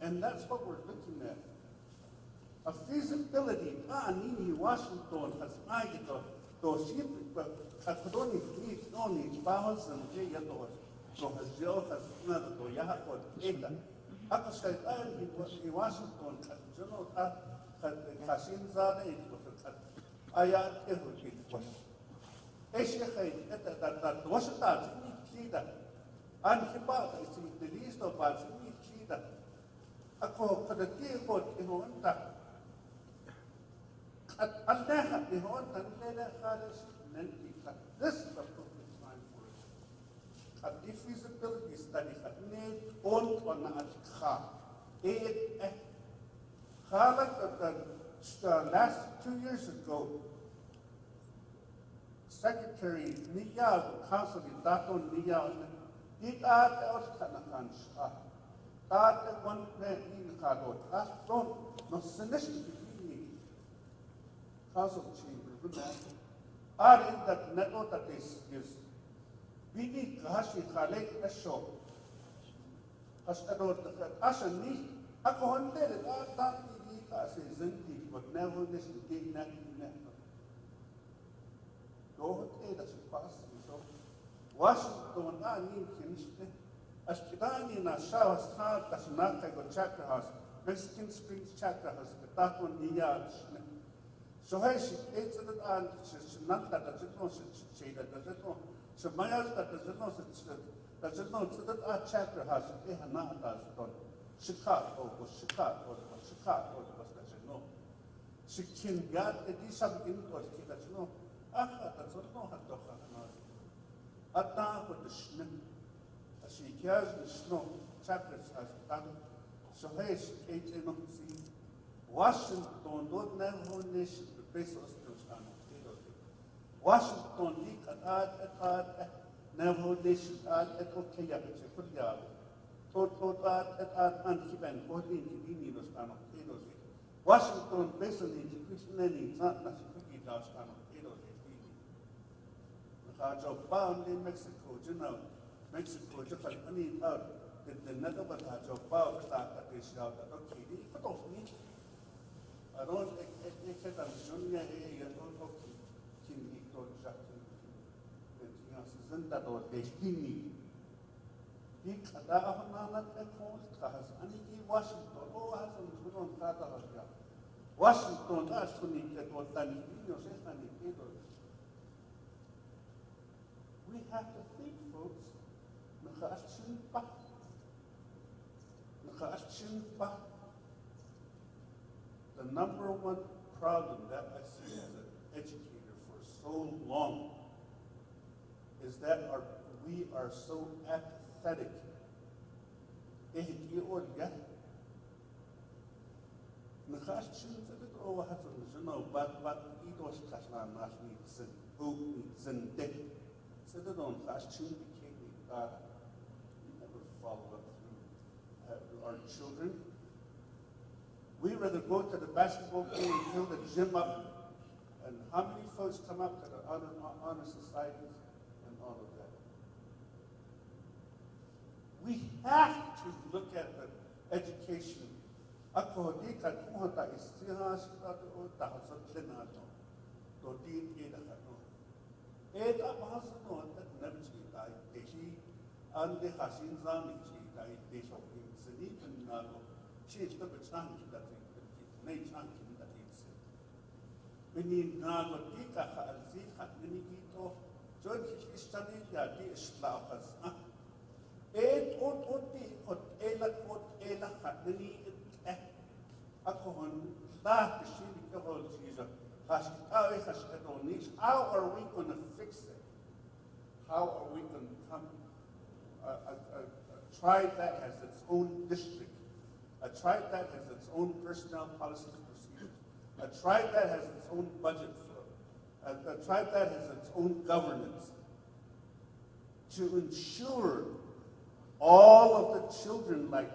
And that's what we're looking at. A feasibility, Nini Washington has made to ship, but Akadoni needs only powers and Jayatos, so has Joe has another to Yahoo, Eta. Akaskai, he Washington, General Kashin Zade, Ayat Ehu, Asia, that Washington, leader, and Hibata is the least of us, leader. Ako for the dear God in Honda. At Leha, the Honda, this is a perfect time for it. At the feasibility study, at need on at Kha. The last 2 years ago, Secretary Nia, Council in Dato Nia, did out Kanakan Shah. That one man in the car, that's don't no sinister council chamber. Are in that network that is we need Kashi Khalek a show. As a lot of Ashani, a content that as is empty, but never listen to the net. Go ahead as it passes. So, Washington, I need him. As Kidani in a shower start as Nakago Chapter House, Mexican Springs Chapter House, the Taco Nia. So, I she ate it and she's not that doesn't know she that doesn't know. So, my house that doesn't know to that chapter house, they have not done. Chicago was Chicago, doesn't know. She can get a decent input, doesn't know. That's what no had to have. At now with the snip. She carries the snow, chapters as done. So, hey, she ate in Washington, don't never nation, the base of the Washington, Dick, never nation, at okay, but you put the other. Tot, and keep and put in the Indian stand of potatoes. Washington, basically, Christianity, not as a cookie down stand of potatoes. The Hajj of Bound in Mexico, you know. Mexico, just like any out, the network has a power that is out. Okay, but of me, I don't expect that Junior A and all of King Victor Jackson. Isn't that what they need? He Kadahana at home has any Washington, oh, has on Kata. Washington, that's when he get what Danny we have to think, folks. The number one problem that I see as an educator for so long is that we are so apathetic. Never follow up through our children. We rather go to the basketball game and fill the gym up. And how many folks come up to the honor societies and all of that? We have to look at the education. And the Hashin Zami, they shall be Senit and Nago, change the Chanki that it Chanki that it's. We need Nago Dika Alzika, Minigito, George Istani, Yadi Slapas. Eight or Ela Hatmini, Akohon, La, the Shili Kavol Jesus, how are we going to fix it? How are we going to come? A tribe that has its own district, a tribe that has its own personnel policies and procedures, a tribe that has its own budget flow, a tribe that has its own governance, to ensure all of the children, like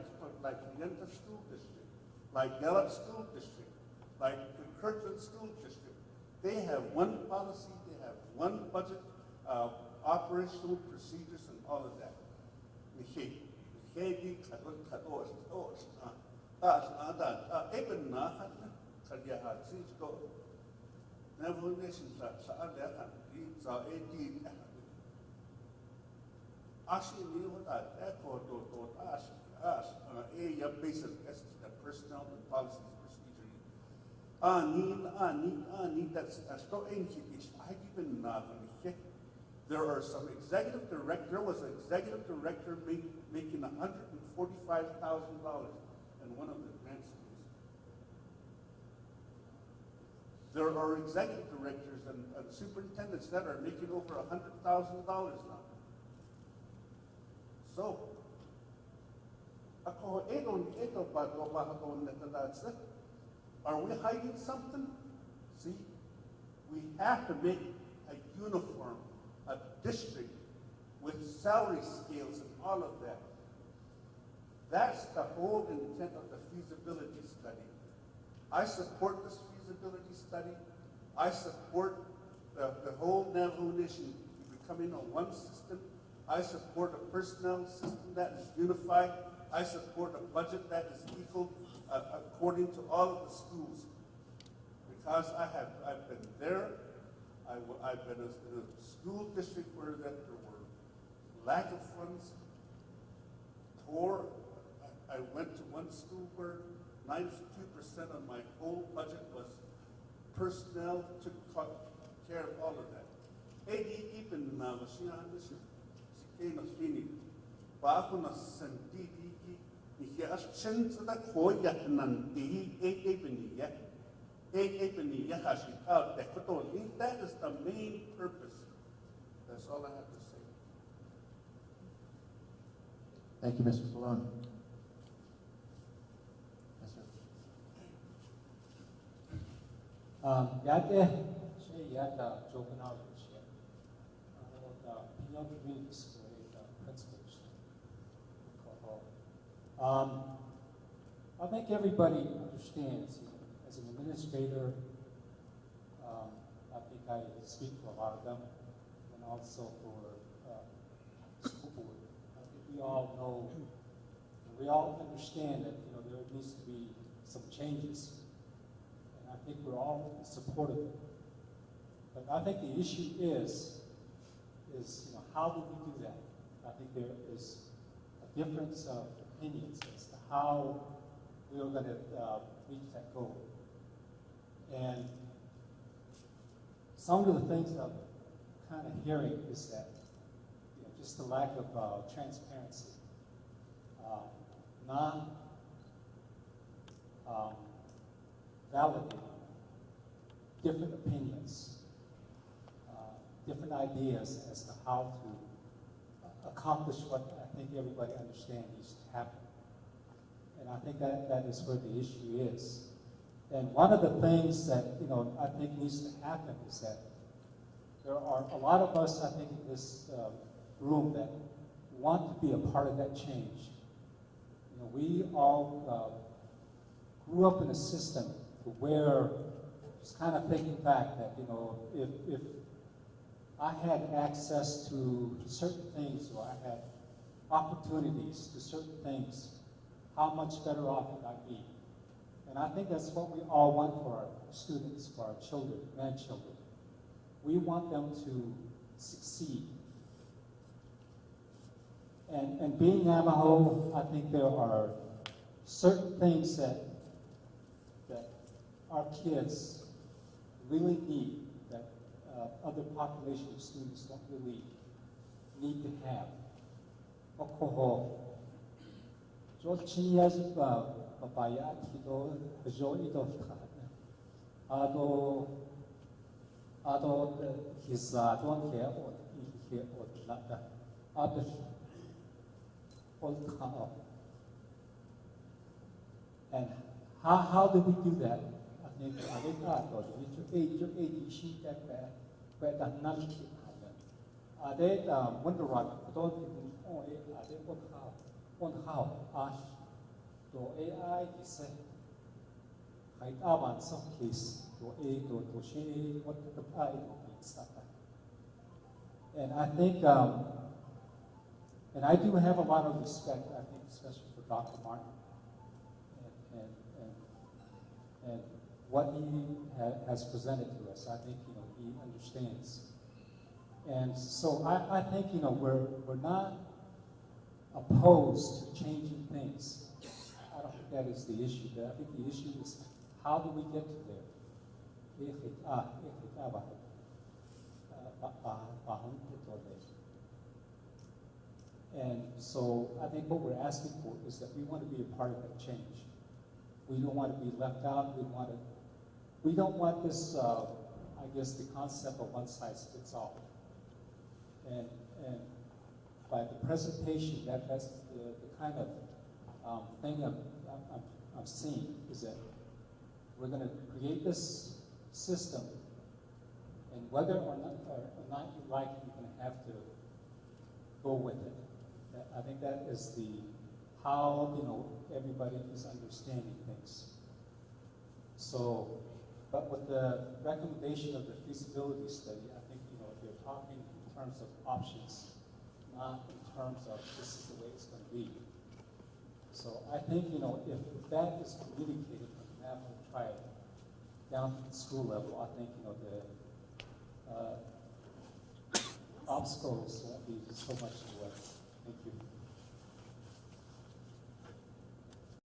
Yenta School District, like Gallup School District, like the Kirkland School District, they have one policy, they have one budget, operational procedures and all of that. even na kaya haji ko never nation sa alekan di sa edi ashi ni wata echo to as a basis as the personnel and policies procedure ni that's to enki is I even na there are some executive director. There was an executive director making $145,000 in one of the grant schools. There are executive directors and superintendents that are making over $100,000 now. So, are we hiding something? See, we have to make a uniform, a district with salary scales and all of that. That's the whole intent of the feasibility study. I support this feasibility study. I support the whole Navajo Nation becoming a one system. I support a personnel system that is unified. I support a budget that is equal according to all of the schools. Because I've been there. I've been in a school district where there were lack of funds, poor. I went to one school where 92% of my whole budget was personnel, took care of all of that. Edi even Mashina came of Fini. Bakuna Santidi, he has chance that Koya Nandi, Ebony. That is the main purpose. That's all I have to say. Thank you, Mr. Malone. Yes, sir. Yate, she yata joking out of shit. Pinot Greens, principles. I think everybody understands, as an administrator, I think I speak for a lot of them, and also for school board. I think we all know, we all understand that there needs to be some changes, and I think we're all supportive of it. But I think the issue is how do we do that? I think there is a difference of opinions as to how we are going to reach that goal. And some of the things that I'm kind of hearing is that just the lack of transparency, not validating different opinions, different ideas as to how to accomplish what I think everybody understands needs to happen. And I think that is where the issue is. And one of the things that I think needs to happen is that there are a lot of us, I think, in this room that want to be a part of that change. We all grew up in a system where, just kind of thinking back, that if I had access to certain things, or I had opportunities to certain things, how much better off would I be? And I think that's what we all want for our students, for our children, grandchildren. We want them to succeed. And being Navajo, I think there are certain things that our kids really need, that other population of students don't really need to have. Okoho. Papaya tido joido ado hisa don ke o lata ado ol. And how do we do that? I think I thought you she that but the none are they wonder rock don't are they on how ash to AI is height avan some case to A to she what the I means. And I think and I do have a lot of respect, I think, especially for Dr. Martin and what he has presented to us. I think, he understands. And so I think, we're not opposed to changing things. I don't think that is the issue. But I think the issue is how do we get to there? And so I think what we're asking for is that we want to be a part of that change. We don't want to be left out. We don't want this, I guess, the concept of one size fits all. And by the presentation, that's the kind of thing I'm seeing is that we're going to create this system, and whether or not you like it, you're going to have to go with it. I think that is how everybody is understanding things. So, but with the recommendation of the feasibility study, I think they're talking in terms of options, not in terms of this is the way it's going to be. So I think if that is communicated from the national tribe down to the school level, I think the obstacles won't be so much in the way. Thank you.